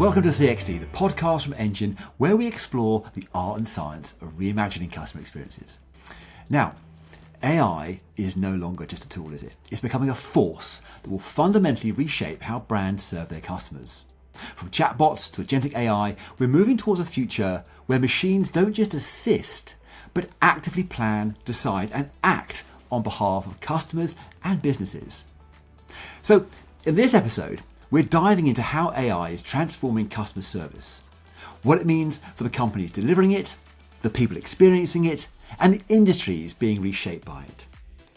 Welcome to CXD, the podcast from Engine, where we explore the art and science of reimagining customer experiences. Now, AI is no longer just a tool, is it? It's becoming a force that will fundamentally reshape how brands serve their customers. From chatbots to agentic AI, we're moving towards a future where machines don't just assist, but actively plan, decide, and act on behalf of customers and businesses. So, in this episode, we're diving into how AI is transforming customer service, what it means for the companies delivering it, the people experiencing it, and the industries being reshaped by it.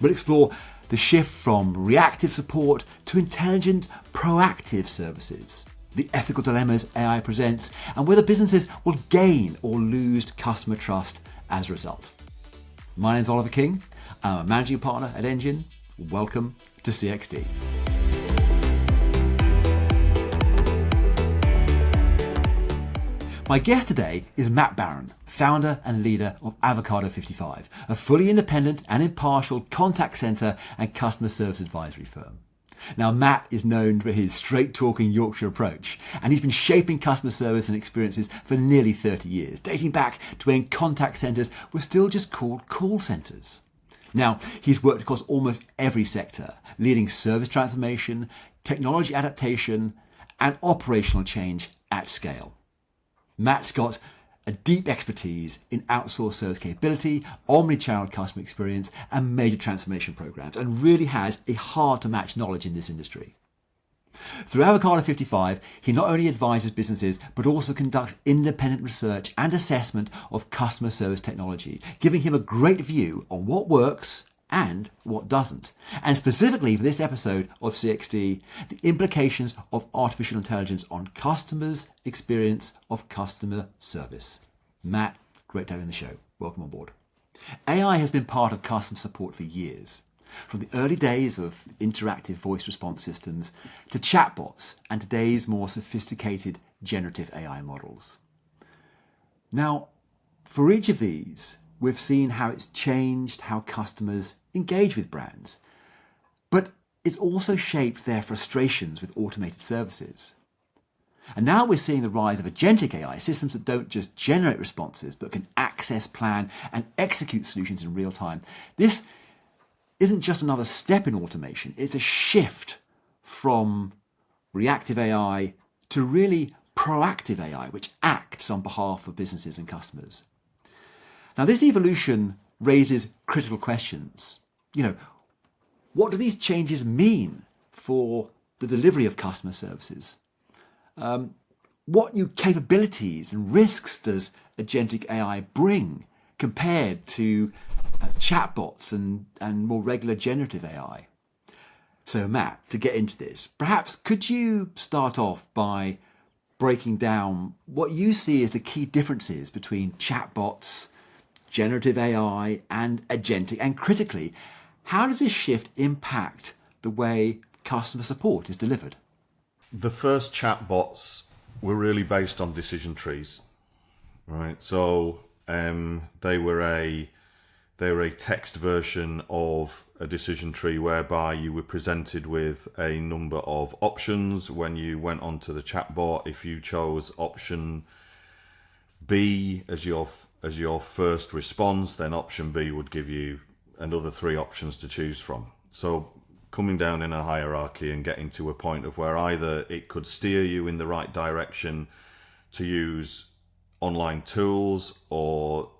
We'll explore the shift from reactive support to intelligent, proactive services, the ethical dilemmas AI presents, and whether businesses will gain or lose customer trust as a result. My name's Oliver King. I'm a managing partner at Engine. Welcome to CXD. My guest today is Matt Barron, founder and leader of Avocado55, a fully independent and impartial contact center and customer service advisory firm. Now, Matt is known for his straight-talking Yorkshire approach, and he's been shaping customer service and experiences for nearly 30 years, dating back to when contact centers were still just called call centers. Now, he's worked across almost every sector, leading service transformation, technology adaptation, and operational change at scale. Matt's got a deep expertise in outsourced service capability, omni-channel customer experience, and major transformation programs, and really has a hard-to-match knowledge in this industry. Through Avocado55, he not only advises businesses, but also conducts independent research and assessment of customer service technology, giving him a great view on what works and what doesn't. And specifically for this episode of CXD, the implications of artificial intelligence on customers' experience of customer service. Matt, great to have you on the show. Welcome on board. AI has been part of customer support for years, from the early days of interactive voice response systems to chatbots and today's more sophisticated generative AI models. Now, for each of these, we've seen how it's changed how customers engage with brands, but it's also shaped their frustrations with automated services. And now we're seeing the rise of agentic AI, systems that don't just generate responses, but can access, plan, and execute solutions in real time. This isn't just another step in automation, it's a shift from reactive AI to really proactive AI, which acts on behalf of businesses and customers. Now, this evolution raises critical questions. What do these changes mean for the delivery of customer services? What new capabilities and risks does agentic AI bring compared to chatbots and more regular generative AI? So, Matt, to get into this, perhaps could you start off by breaking down what you see as the key differences between chatbots, generative AI, and agentic, and critically, how does this shift impact the way customer support is delivered? The first chatbots were really based on decision trees, right? So they were a text version of a decision tree whereby you were presented with a number of options. When you went onto the chatbot, if you chose option B as your first response, then option B would give you another 3 options to choose from. So coming down in a hierarchy and getting to a point of where either it could steer you in the right direction to use online tools or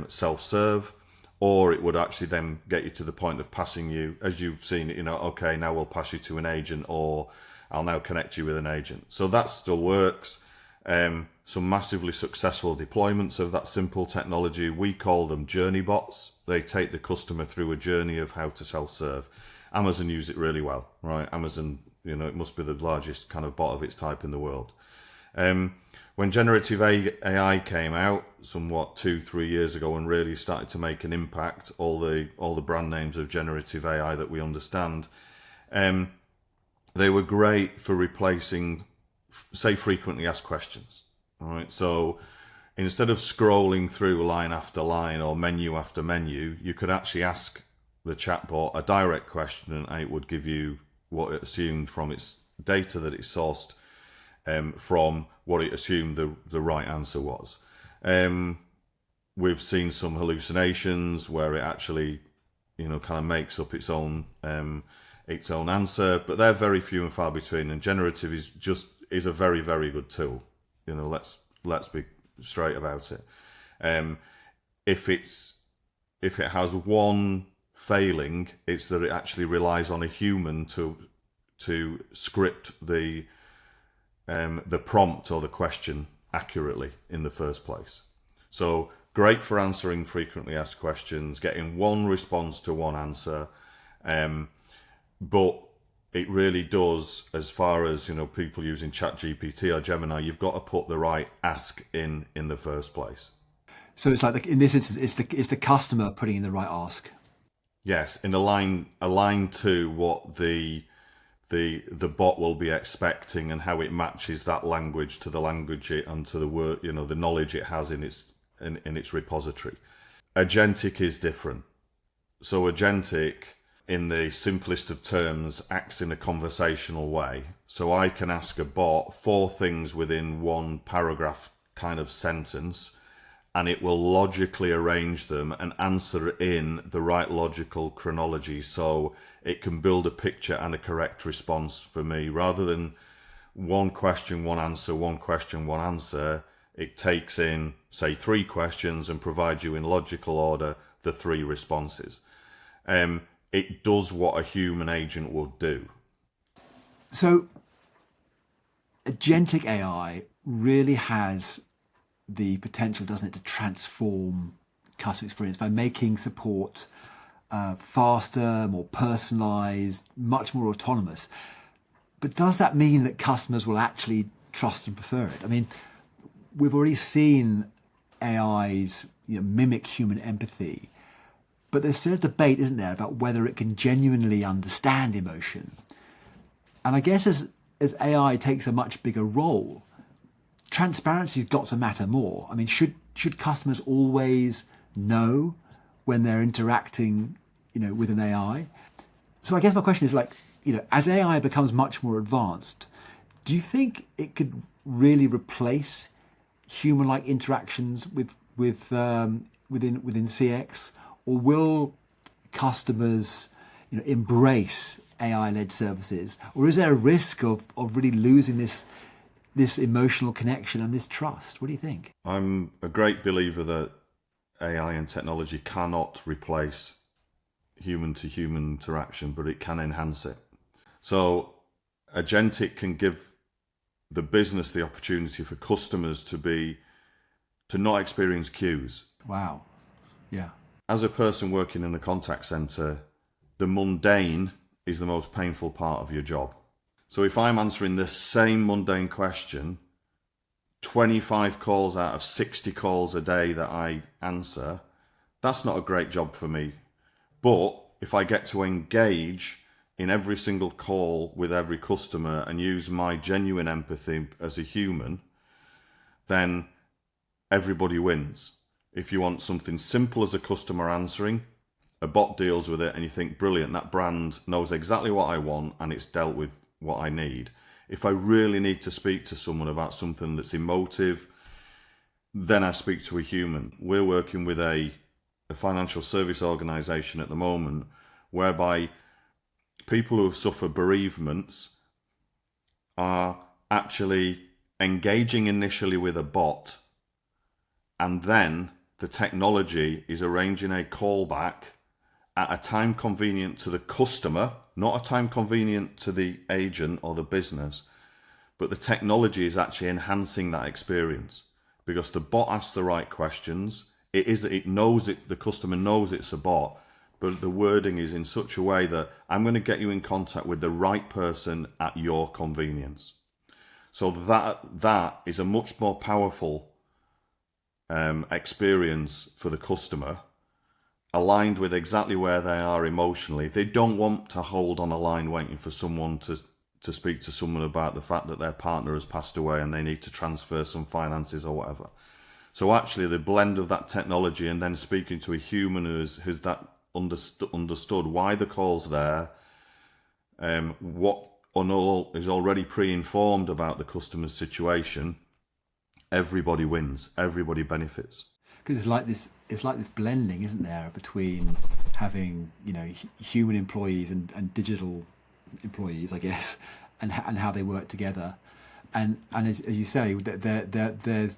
self-serve, or it would actually then get you to the point of passing you, as you've seen, okay, now we'll pass you to an agent, or I'll now connect you with an agent. So that still works. Some massively successful deployments of that simple technology. We call them journey bots. They take the customer through a journey of how to self-serve. Amazon use it really well, right? Amazon, it must be the largest kind of bot of its type in the world. When generative AI came out, somewhat 2-3 years ago, and really started to make an impact, all the brand names of generative AI that we understand, they were great for replacing, say, frequently asked questions. All right, so instead of scrolling through line after line or menu after menu, you could actually ask the chatbot a direct question, and it would give you what it assumed from its data that it sourced from what it assumed the right answer was. We've seen some hallucinations where it actually, kind of makes up its own answer, but they're very few and far between. And generative is a very, very good tool. Let's be straight about it. If it has one failing, it's that it actually relies on a human to script the prompt or the question accurately in the first place. So great for answering frequently asked questions, getting one response to one answer, but it really does, as far as people using ChatGPT or Gemini, you've got to put the right ask in the first place. So it's like, in this instance, it's the customer putting in the right ask. Yes, in aligned to what the bot will be expecting and how it matches that language to the language and to the word, the knowledge it has in its repository. Agentic is different. So agentic, in the simplest of terms, acts in a conversational way. So I can ask a bot 4 things within one paragraph kind of sentence, and it will logically arrange them and answer in the right logical chronology, so it can build a picture and a correct response for me. Rather than one question, one answer, one question, one answer, it takes in, say, 3 questions and provides you in logical order the 3 responses. It does what a human agent would do. So agentic AI really has the potential, doesn't it, to transform customer experience by making support faster, more personalized, much more autonomous. But does that mean that customers will actually trust and prefer it? I mean, we've already seen AIs mimic human empathy, but there's still a debate, isn't there, about whether it can genuinely understand emotion. And I guess as AI takes a much bigger role, transparency's got to matter more. I mean, should customers always know when they're interacting, with an AI? So I guess my question is, as AI becomes much more advanced, do you think it could really replace human-like interactions within CX, or will customers, embrace AI-led services, or is there a risk of really losing this emotional connection and this trust? What do you think? I'm a great believer that AI and technology cannot replace human-to-human interaction, but it can enhance it. So agentic can give the business the opportunity for customers to not experience queues. Wow. Yeah. As a person working in a contact center, the mundane is the most painful part of your job. So if I'm answering the same mundane question, 25 calls out of 60 calls a day that I answer, that's not a great job for me. But if I get to engage in every single call with every customer and use my genuine empathy as a human, then everybody wins. If you want something simple as a customer answering, a bot deals with it and you think, brilliant, that brand knows exactly what I want and it's dealt with what I need. If I really need to speak to someone about something that's emotive, then I speak to a human. We're working with a financial service organization at the moment whereby people who have suffered bereavements are actually engaging initially with a bot, and then the technology is arranging a callback at a time convenient to the customer, not a time convenient to the agent or the business, but the technology is actually enhancing that experience because the bot asks the right questions. It knows it, the customer knows it's a bot, but the wording is in such a way that I'm going to get you in contact with the right person at your convenience. So that is a much more powerful experience for the customer, aligned with exactly where they are emotionally. They don't want to hold on a line waiting for someone to speak to someone about the fact that their partner has passed away and they need to transfer some finances or whatever. So actually the blend of that technology and then speaking to a human who's that understood why the call's there, what is already pre-informed about the customer's situation, everybody wins, everybody benefits. Because it's like this blending, isn't there, between having human employees and digital employees, I guess, and how they work together, and as you say, there's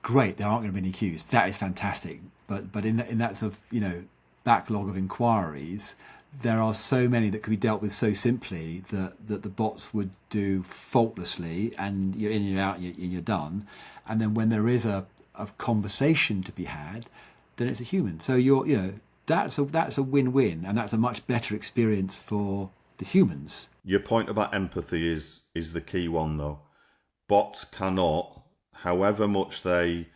great, there aren't going to be any queues. That is fantastic, but in that sort of backlog of inquiries, there are so many that could be dealt with so simply that the bots would do faultlessly, and you're in, you're out, you're done. And then when there is a conversation to be had, then it's a human. So that's a win-win, and that's a much better experience for the humans. Your point about empathy is the key one, though. Bots cannot, however much they,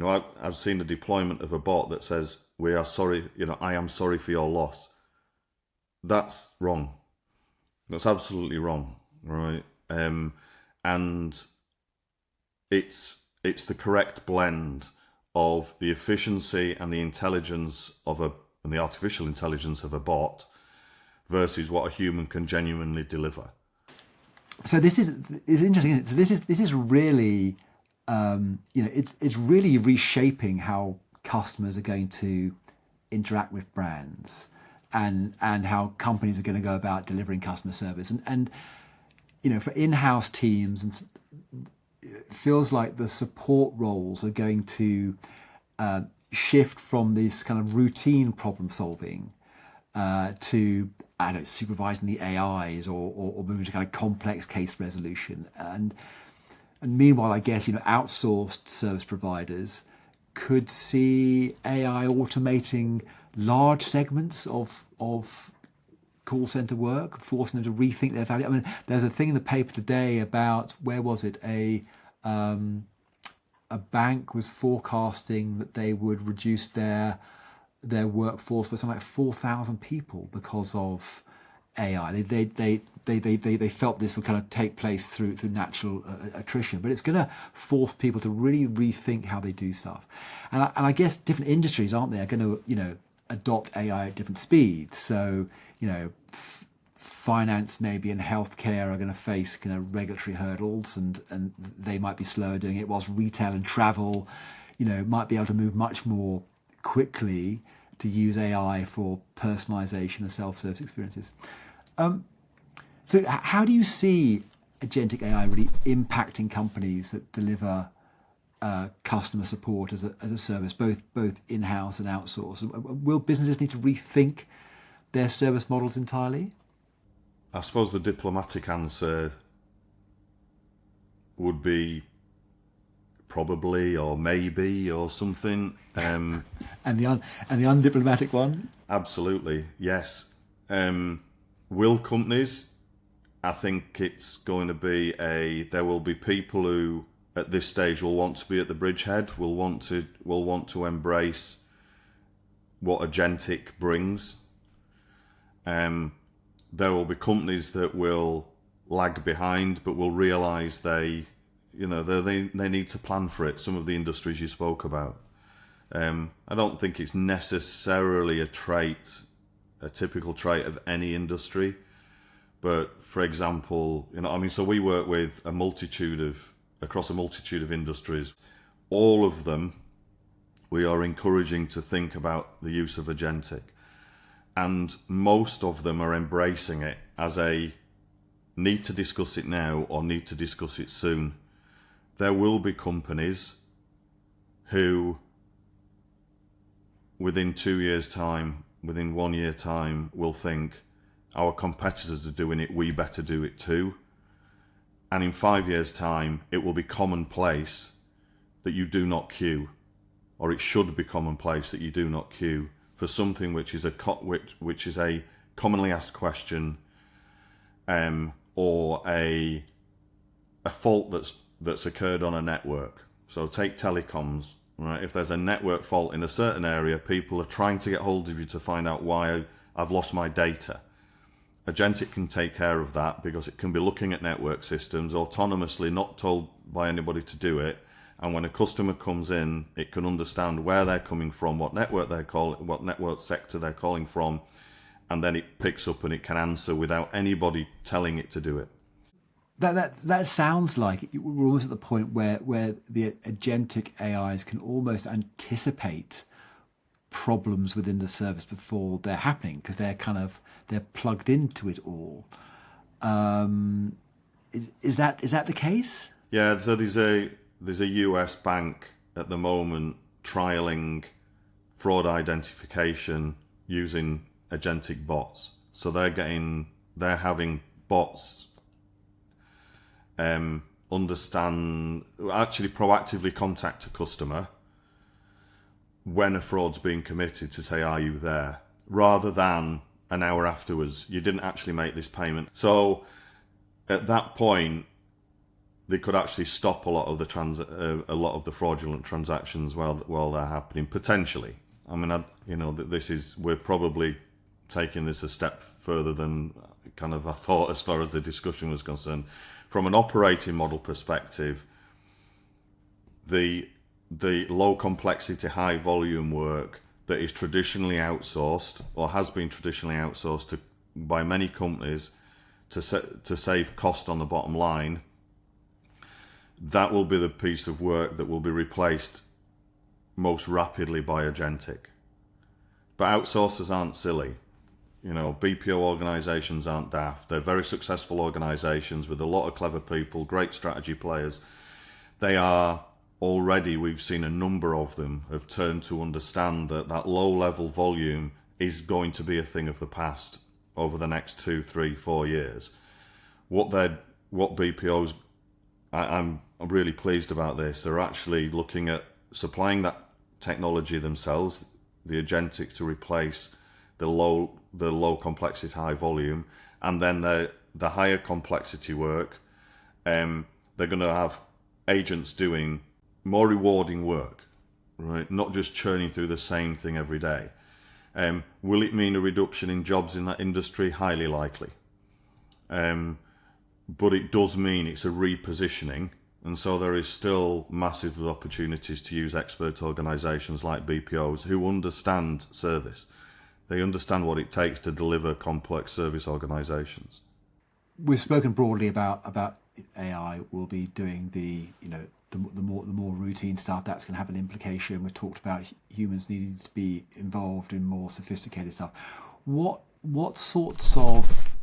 I've seen a deployment of a bot that says, "We are sorry, I am sorry for your loss." That's wrong. That's absolutely wrong, right? And it's the correct blend of the efficiency and the intelligence and the artificial intelligence of a bot versus what a human can genuinely deliver. So this is interesting, isn't it? So this is really it's really reshaping how customers are going to interact with brands, and how companies are going to go about delivering customer service, and for in-house teams, and it feels like the support roles are going to shift from this kind of routine problem solving to supervising the AIs, or moving to kind of complex case resolution. And meanwhile, I guess outsourced service providers could see AI automating large segments of call center work, forcing them to rethink their value. I mean, there's a thing in the paper today about, where was it? A bank was forecasting that they would reduce their workforce by something like 4,000 people because of AI. They felt this would kind of take place through natural attrition, but it's going to force people to really rethink how they do stuff. And I guess different industries, aren't they, are going to adopt AI at different speeds. So finance maybe and healthcare are going to face regulatory hurdles, and they might be slower doing it, whilst retail and travel might be able to move much more quickly to use AI for personalization and self-service experiences. So how do you see agentic AI really impacting companies that deliver customer support as a service, both in-house and outsourced? Will businesses need to rethink their service models entirely? I suppose the diplomatic answer would be probably, or maybe, or something. And the undiplomatic one? Absolutely, yes. Will companies? I think it's going to be there will be people who at this stage will want to be at the bridgehead, will want to embrace what agentic brings. There will be companies that will lag behind, but will realise they need to plan for it. Some of the industries you spoke about. I don't think it's necessarily a typical trait of any industry, but for example, so we work with across a multitude of industries. All of them, we are encouraging to think about the use of agentic, and most of them are embracing it as a need to discuss it now or need to discuss it soon. There will be companies who, within 2 years' time, within 1 year time, will think, our competitors are doing it, we better do it too. And in 5 years' time, it will be commonplace that you do not queue, or it should be commonplace that you do not queue for something which is a commonly asked question, or a fault that's occurred on a network. So take telecoms, right? If there's a network fault in a certain area, people are trying to get hold of you to find out why I've lost my data. Agentic can take care of that, because it can be looking at network systems autonomously, not told by anybody to do it. And when a customer comes in, it can understand where they're coming from, what network sector they're calling from, and then it picks up and it can answer without anybody telling it to do it. That sounds like we're almost at the point where the agentic AIs can almost anticipate problems within the service before they're happening, because they're plugged into it all. Is that the case? Yeah, so there's a US bank at the moment trialing fraud identification using agentic bots. So they're having bots actually proactively contact a customer when a fraud's being committed to say, are you there? Rather than an hour afterwards, you didn't actually make this payment. So at that point, they could actually stop a lot of the fraudulent transactions while they're happening, potentially. I mean, we're probably taking this a step further than kind of I thought as far as the discussion was concerned. From an operating model perspective, the low complexity, high volume work that is traditionally outsourced or has been traditionally outsourced by many companies to save cost on the bottom line, that will be the piece of work that will be replaced most rapidly by agentic. But outsourcers aren't silly. BPO organisations aren't daft. They're very successful organisations with a lot of clever people, great strategy players. They are already, we've seen a number of them have turned to understand that low-level volume is going to be a thing of the past over the next 2, 3, 4 years. What BPOs, I'm really pleased about this. They're actually looking at supplying that technology themselves, the agentic, to replace the low complexity, high volume, and then the higher complexity work. They're going to have agents doing more rewarding work, right? Not just churning through the same thing every day. Will it mean a reduction in jobs in that industry? Highly likely. But it does mean it's a repositioning, and so there is still massive opportunities to use expert organisations like BPOs who understand service. They understand what it takes to deliver complex service organisations. We've spoken broadly about AI will be doing the more routine stuff that's going to have an implication. We've talked about humans needing to be involved in more sophisticated stuff. What sorts of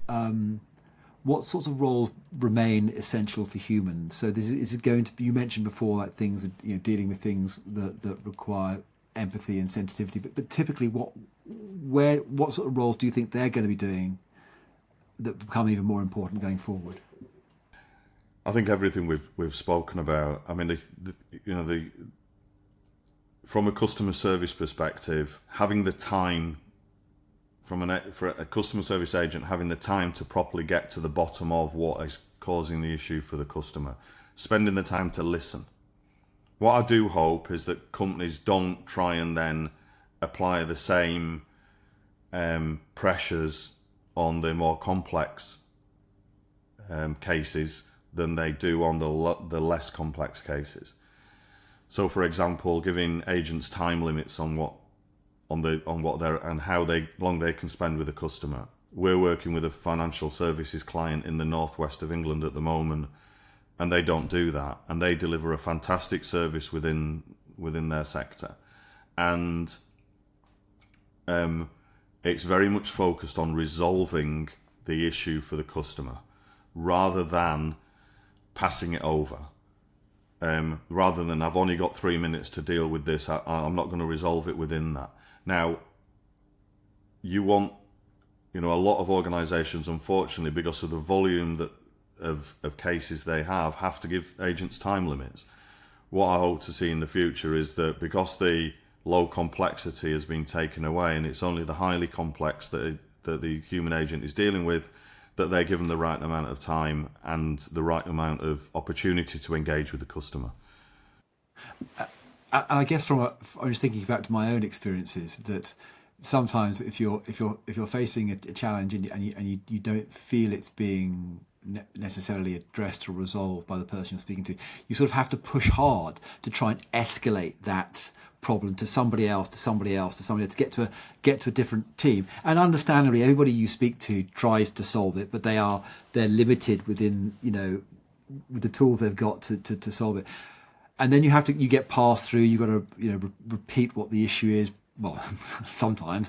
roles remain essential for humans? So is it going to be, you mentioned before, like things with dealing with things that require empathy and sensitivity, but typically what sort of roles do you think they're going to be doing that become even more important going forward? I think everything we've spoken about. I mean, from a customer service perspective, having the time for a customer service agent, having the time to properly get to the bottom of what is causing the issue for the customer, spending the time to listen. What I do hope is that companies don't try and then apply the same pressures on the more complex cases than they do on the less complex cases. So, for example, giving agents time limits on how long they can spend with a customer. We're working with a financial services client in the northwest of England at the moment, and they don't do that, and they deliver a fantastic service within their sector, and it's very much focused on resolving the issue for the customer rather than passing it over. Rather than, I've only got 3 minutes to deal with this, I'm not going to resolve it within that. Now, you want, a lot of organisations, unfortunately, because of the volume of cases they have to give agents time limits. What I hope to see in the future is that because the low complexity has been taken away and it's only the highly complex that the human agent is dealing with, that they're given the right amount of time and the right amount of opportunity to engage with the customer. And I guess I'm just thinking back to my own experiences that sometimes if you're facing a challenge and you don't feel it's being necessarily addressed or resolved by the person you're speaking to, you sort of have to push hard to try and escalate that problem to somebody else, to get to a different team. And understandably, everybody you speak to tries to solve it, but they're limited within, with the tools they've got to solve it. And then you get passed through. You've got to repeat what the issue is. Well, sometimes,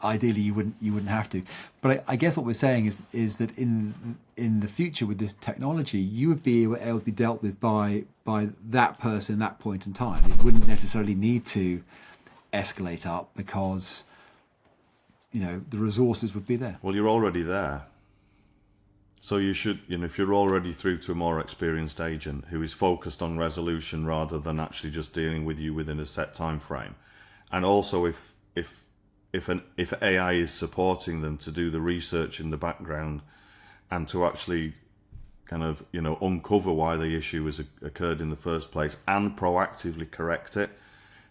ideally you wouldn't have to. But I guess what we're saying is that in the future with this technology, you would be able to be dealt with by that person at that point in time. It wouldn't necessarily need to escalate up because the resources would be there. Well, you're already there. So you should, if you're already through to a more experienced agent who is focused on resolution rather than actually just dealing with you within a set time frame, and also if AI is supporting them to do the research in the background and to actually kind of uncover why the issue has occurred in the first place and proactively correct it.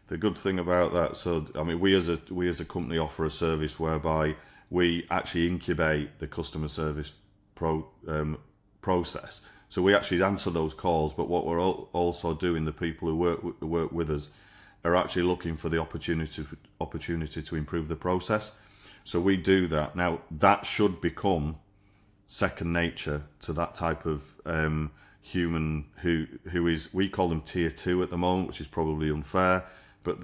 The good thing about that, so I mean, we as a company offer a service whereby we actually incubate the customer service process. So we actually answer those calls, but what we're also doing, the people who work with us are actually looking for the opportunity to improve the process. So we do that. Now that should become second nature to that type of human who is, we call them tier 2 at the moment, which is probably unfair, but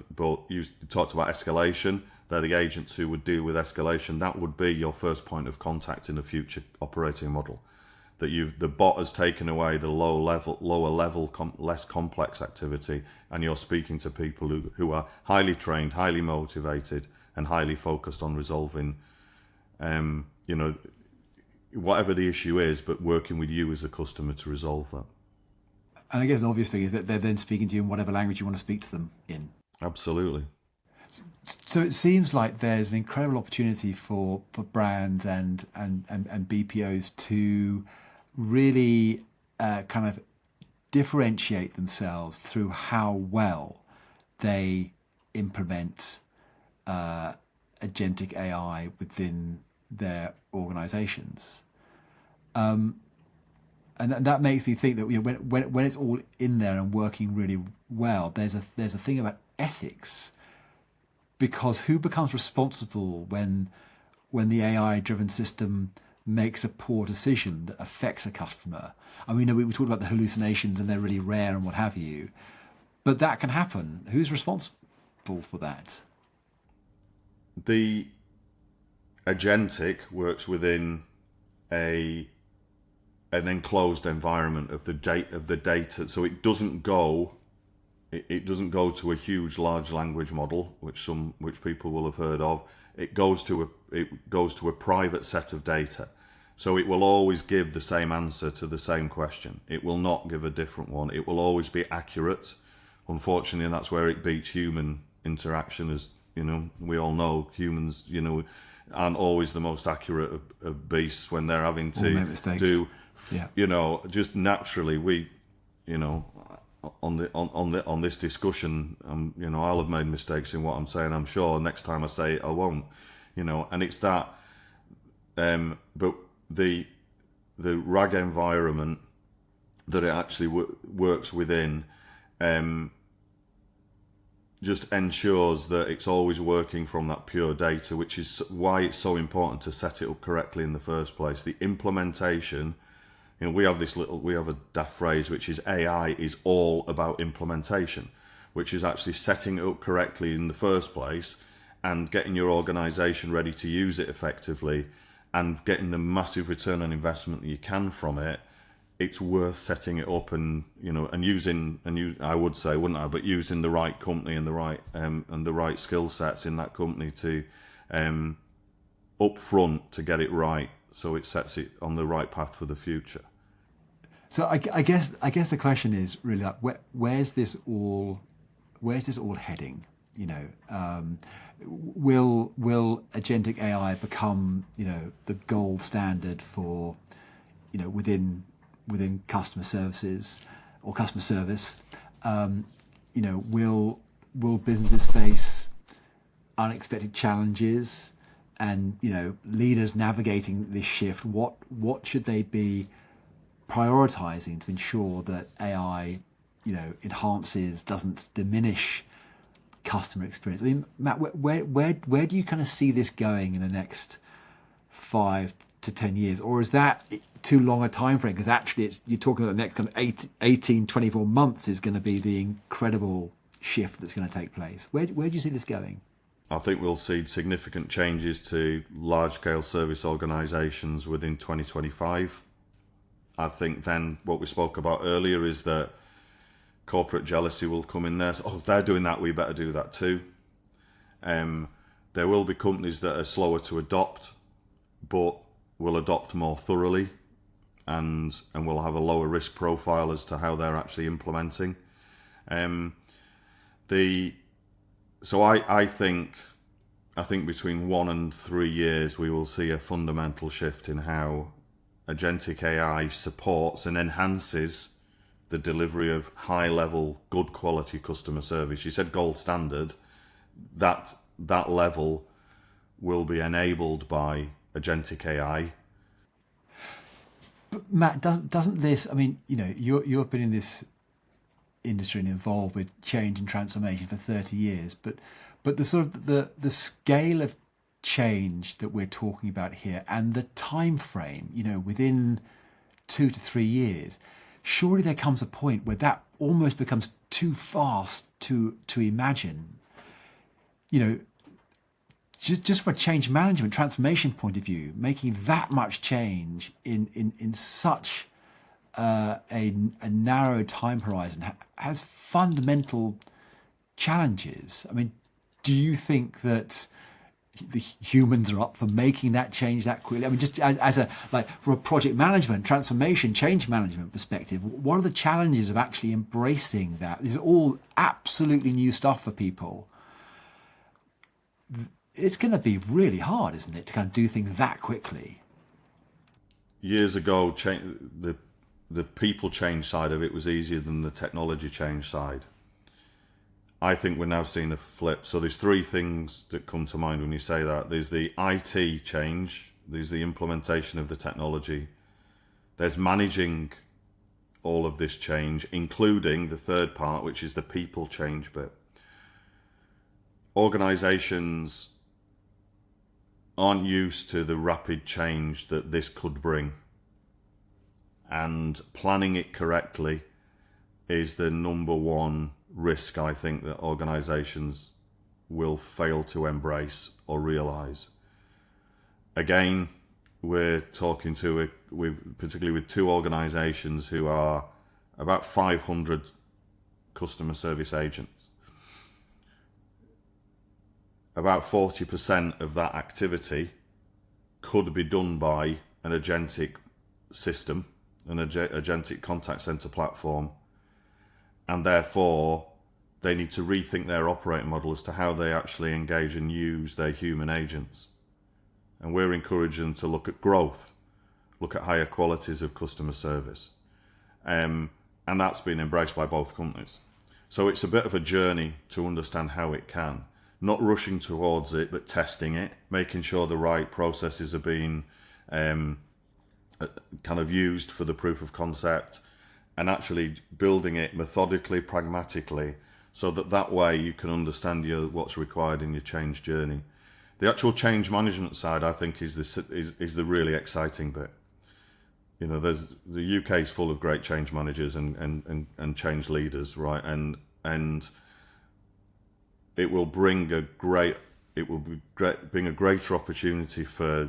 you talked about escalation. They're the agents who would deal with escalation. That would be your first point of contact in a future operating model. That the bot has taken away the lower level, less complex activity, and you're speaking to people who are highly trained, highly motivated, and highly focused on resolving, whatever the issue is, but working with you as a customer to resolve that. And I guess an obvious thing is that they're then speaking to you in whatever language you want to speak to them in. Absolutely. So it seems like there's an incredible opportunity for brands and BPOs to really kind of differentiate themselves through how well they implement agentic AI within their organizations. And that makes me think that when it's all in there and working really well, there's a thing about ethics. Because who becomes responsible when the AI-driven system makes a poor decision that affects a customer? I mean, we talked about the hallucinations and they're really rare and what have you, but that can happen. Who's responsible for that? The agentic works within an enclosed environment of the data, so it doesn't go to a huge large language model, which people will have heard of. It goes to a private set of data. So it will always give the same answer to the same question. It will not give a different one. It will always be accurate. Unfortunately, and that's where it beats human interaction. As we all know, humans, aren't always the most accurate of beasts when they're having to do, just naturally. We, on this discussion, I'll have made mistakes in what I'm saying. I'm sure next time I say it, I won't. And it's that. But the RAG environment that it actually works within just ensures that it's always working from that pure data, which is why it's so important to set it up correctly in the first place. The implementation. We have a daft phrase, which is AI is all about implementation, which is actually setting it up correctly in the first place and getting your organization ready to use it effectively and getting the massive return on investment that you can from it. It's worth setting it up and using I would say, wouldn't I, but using the right company and the right skill sets in that company to up front to get it right. So it sets it on the right path for the future. So I guess the question is really like where's this all heading? Will agentic AI become the gold standard for within customer services or customer service? Will businesses face unexpected challenges? And leaders navigating this shift, what should they be prioritizing to ensure that AI enhances, doesn't diminish customer experience? I mean, Matt, where do you kind of see this going in the next 5 to 10 years? Or is that too long a time frame? Because actually you're talking about the next kind of 18, 24 months is going to be the incredible shift that's going to take place. Where do you see this going? I think we'll see significant changes to large-scale service organisations within 2025. I think then what we spoke about earlier is that corporate jealousy will come in there. So, oh, they're doing that, we better do that too. There will be companies that are slower to adopt, but will adopt more thoroughly and will have a lower risk profile as to how they're actually implementing. So I think between 1 and 3 years we will see a fundamental shift in how agentic AI supports and enhances the delivery of high level, good quality customer service. You said gold standard. That level will be enabled by agentic AI. But Matt, doesn't this? I mean, you've been in this industry and involved with change and transformation for 30 years, but the sort of the scale of change that we're talking about here and the time frame, within 2 to 3 years, surely there comes a point where that almost becomes too fast to imagine. Just from a change management transformation point of view, making that much change in such a narrow time horizon has fundamental challenges. I mean, do you think that the humans are up for making that change that quickly? I mean, just as from a project management, transformation, change management perspective, what are the challenges of actually embracing that? This is all absolutely new stuff for people. It's going to be really hard, isn't it, to kind of do things that quickly? Years ago, the people change side of it was easier than the technology change side. I think we're now seeing a flip. So there's 3 things that come to mind when you say that. There's the IT change, there's the implementation of the technology, there's managing all of this change, including the third part, which is the people change bit. Organisations aren't used to the rapid change that this could bring. And planning it correctly is the number one risk, I think, that organisations will fail to embrace or realise. Again, we're talking particularly with 2 organisations who are about 500 customer service agents. About 40% of that activity could be done by an agentic system, an agentic contact center platform, and therefore they need to rethink their operating model as to how they actually engage and use their human agents. And we're encouraging them to look at growth, look at higher qualities of customer service. And that's been embraced by both companies. So it's a bit of a journey to understand how it can. Not rushing towards it, but testing it, making sure the right processes are being kind of used for the proof of concept, and actually building it methodically, pragmatically, so that way you can understand what's required in your change journey. The actual change management side, I think, is the really exciting bit. The UK is full of great change managers and change leaders, right? And it will bring a greater opportunity for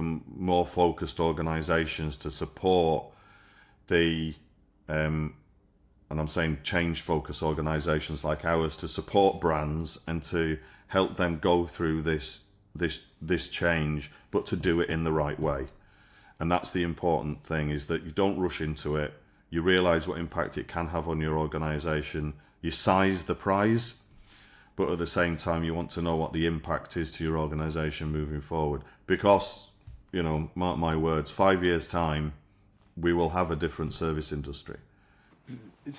more focused organisations to support the and I'm saying change focused organisations like ours, to support brands and to help them go through this change, but to do it in the right way. And that's the important thing, is that you don't rush into it. You realise what impact it can have on your organisation. You size the prize, but at the same time you want to know what the impact is to your organisation moving forward. Because, mark my words, 5 years' time, we will have a different service industry. It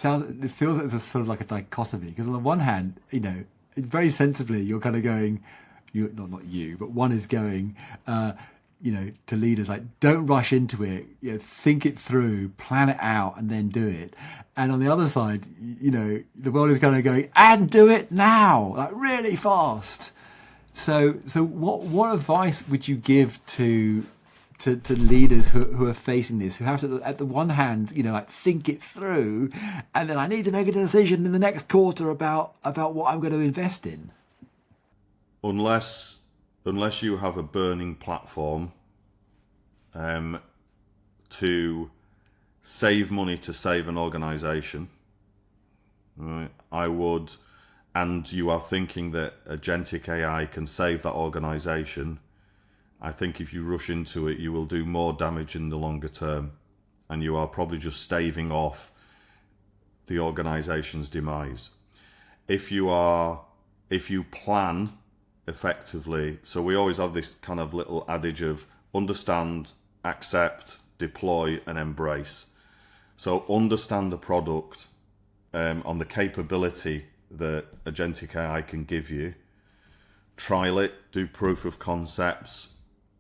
feels as a sort of like a dichotomy, because on the one hand, very sensibly, you're kind of going, not you, but one is going, to leaders, like, don't rush into it, think it through, plan it out, and then do it. And on the other side, the world is kind of going, and do it now, like really fast. So what advice would you give to leaders who are facing this, who have to, at the one hand, like, think it through, and then I need to make a decision in the next quarter about what I'm going to invest in? Unless you have a burning platform to save money to save an organization, right, and you are thinking that agentic AI can save that organization, I think if you rush into it, you will do more damage in the longer term, and you are probably just staving off the organization's demise. If you plan effectively, so we always have this kind of little adage of understand, accept, deploy, and embrace. So understand the product on the capability that agentic AI can give you. Trial it, do proof of concepts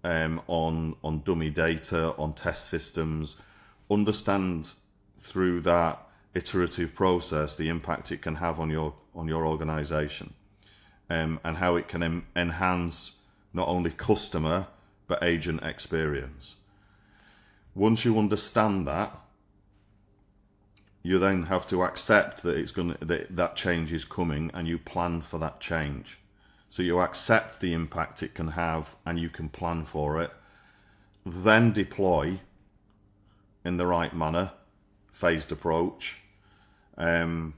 on dummy data, on test systems. Understand through that iterative process the impact it can have on your organization, and how it can enhance not only customer but agent experience. Once you understand that, you then have to accept that that change is coming, and you plan for that change. So you accept the impact it can have, and you can plan for it. Then deploy in the right manner, phased approach, and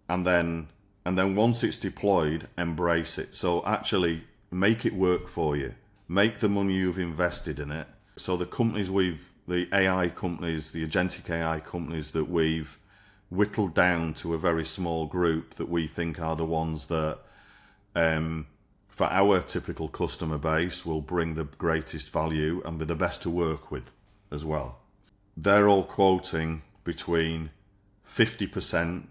then once it's deployed, embrace it. So actually make it work for you. Make the money you've invested in it. So the AI companies, the agentic AI companies that we've whittled down to a very small group that we think are the ones that, for our typical customer base, will bring the greatest value and be the best to work with as well. They're all quoting between 50%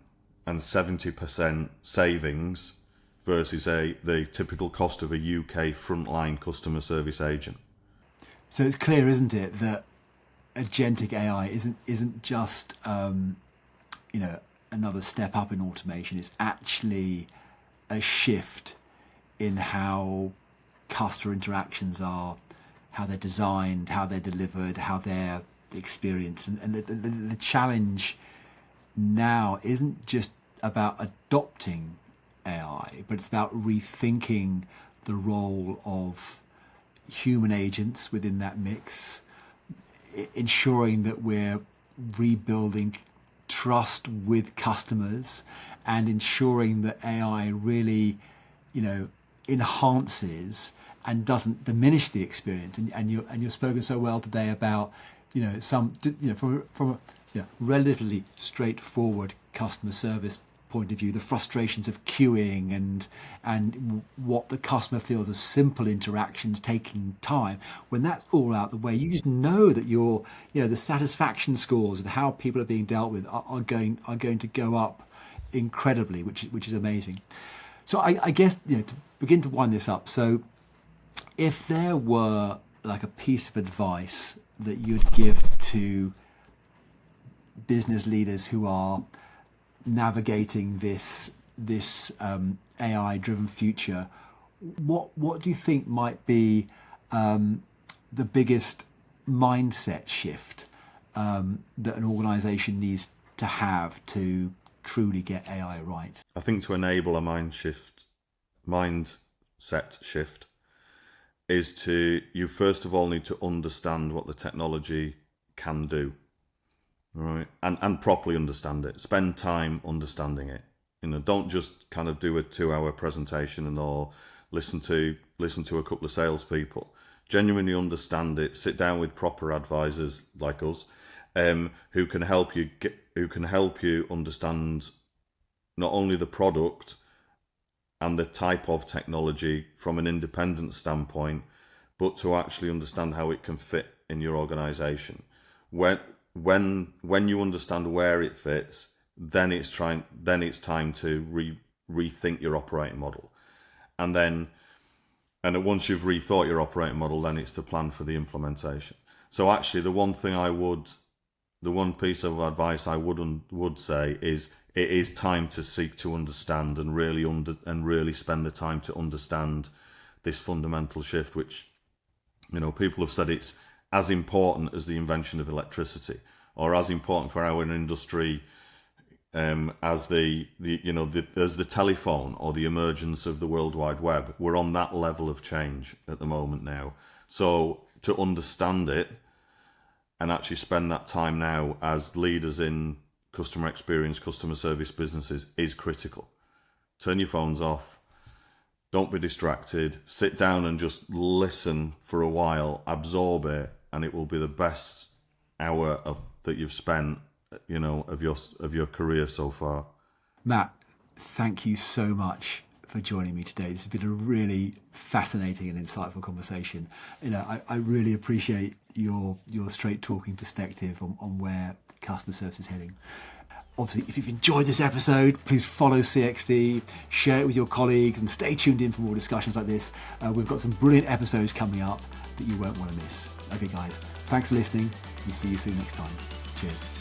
and 70% savings versus the typical cost of a UK frontline customer service agent. So it's clear, isn't it, that agentic AI isn't just another step up in automation. It's actually a shift in how customer interactions are, how they're designed, how they're delivered, how they're experienced. And the challenge now isn't just about adopting AI, but it's about rethinking the role of human agents within that mix, ensuring that we're rebuilding trust with customers, and ensuring that AI really, enhances and doesn't diminish the experience. And you've spoken so well today about, from a relatively straightforward customer service point of view, the frustrations of queuing and what the customer feels as simple interactions taking time. When that's all out the way, you just know that the satisfaction scores of how people are being dealt with are going to go up incredibly, which is amazing. So I guess, to begin to wind this up, so if there were like a piece of advice that you'd give to business leaders who are navigating this AI driven future, what do you think might be the biggest mindset shift that an organization needs to have to truly get AI right? I think to enable a mindset shift is you first of all need to understand what the technology can do. Right, and properly understand it. Spend time understanding it. Don't just kind of do a 2-hour presentation or listen to a couple of salespeople. Genuinely understand it. Sit down with proper advisors like us, who can help you understand not only the product and the type of technology from an independent standpoint, but to actually understand how it can fit in your organization. When you understand where it fits, then it's time to rethink your operating model. And then And once you've rethought your operating model, then it's to plan for the implementation. So actually, the one piece of advice I would say is it is time to seek to understand and really spend the time to understand this fundamental shift, which, people have said it's as important as the invention of electricity, or as important for our industry as the telephone or the emergence of the World Wide Web. We're on that level of change at the moment now. So to understand it and actually spend that time now as leaders in customer experience, customer service businesses is critical. Turn your phones off. Don't be distracted. Sit down and just listen for a while, absorb it, and it will be the best hour that you've spent, of your career so far. Matt, thank you so much for joining me today. This has been a really fascinating and insightful conversation. I really appreciate your straight talking perspective on where customer service is heading. Obviously, if you've enjoyed this episode, please follow CXD, share it with your colleagues, and stay tuned in for more discussions like this. We've got some brilliant episodes coming up that you won't want to miss. Okay, guys, thanks for listening, and see you soon next time. Cheers.